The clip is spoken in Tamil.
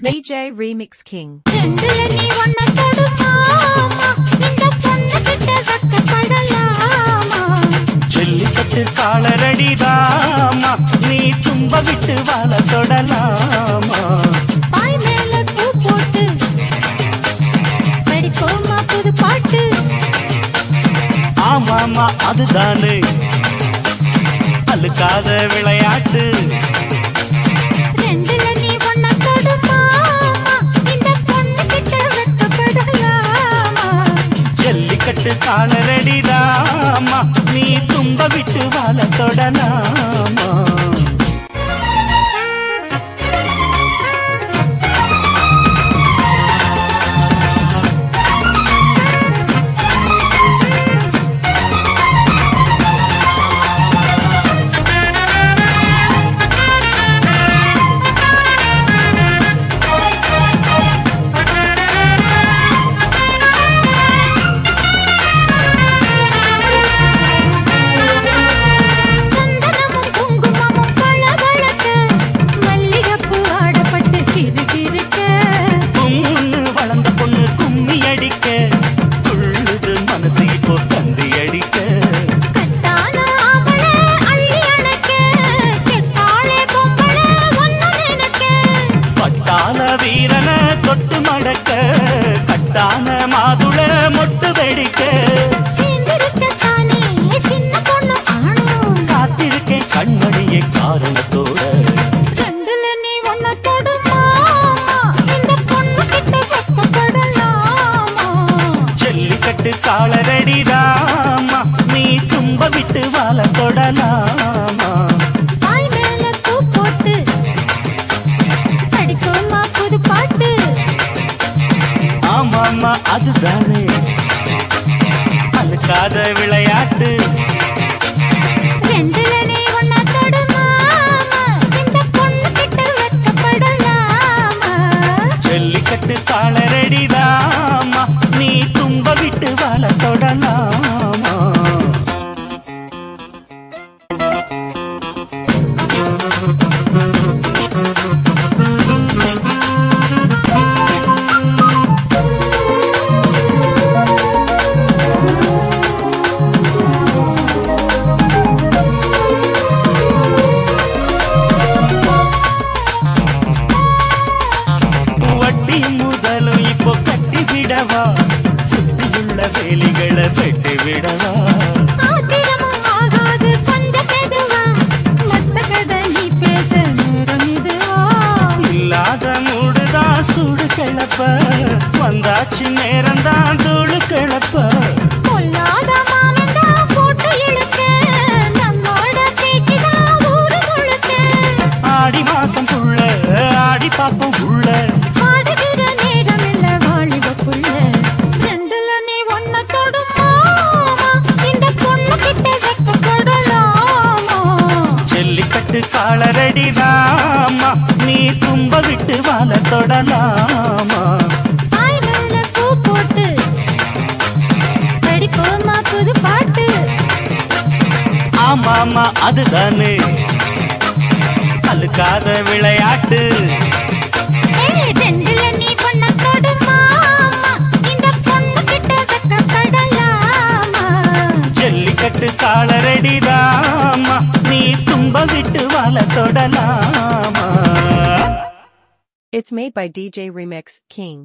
DJ Remix King. ஜல்லிக்கட்டு காலரடிதாமா நீ தும்ப விட்டு வாழ தொடலாமா பாய் மேல பூ போட்டு படிப்போமா புது பாட்டு ஆமாமா அதுதானே அழுக்காத விளையாட்டு ஜல்லிக்கட்டு காலரடிதாமா நீ தும்ப விட்டு வாழ தொடலாமா வீரன தொட்டு மடக்க கட்டான மாதுள மொட்டு வெடிக்க காத்திருக்கேன் கண்மணியை காரணத்தோட ஜல்லிக்கட்டு காலரடிதாமா நீ தும்ப விட்டு வாழ தொடலாமா ஆமாமா அதுதானே அழுக்காத விளையாட்டு ஜல்லிக்கட்டு காலரடிதாமா நீ தும்ப விட்டு வாழ தொடலாமா சுற்றியுள்ள வேலிகளை வெட்டி விடவா இல்லாத மூடுதான் சுடு கிளப்ப வந்தாச்சு நேரம்தான் தூளு கிளப்ப ஆடி மாசம் புள்ள ஆடி பாப்போம் உள்ள ஜல்லிக்கட்டு காலரடிதாமா நீ தும்ப விட்டு வாழ தொடலாமா ஆமாமா அதுதானே அழுக்காத விளையாட்டு ஜல்லிக்கட்டு காலரடிதாமா நீ தும்ப விட்டு வாழ தொடலாமா. It's made by DJ Remix King.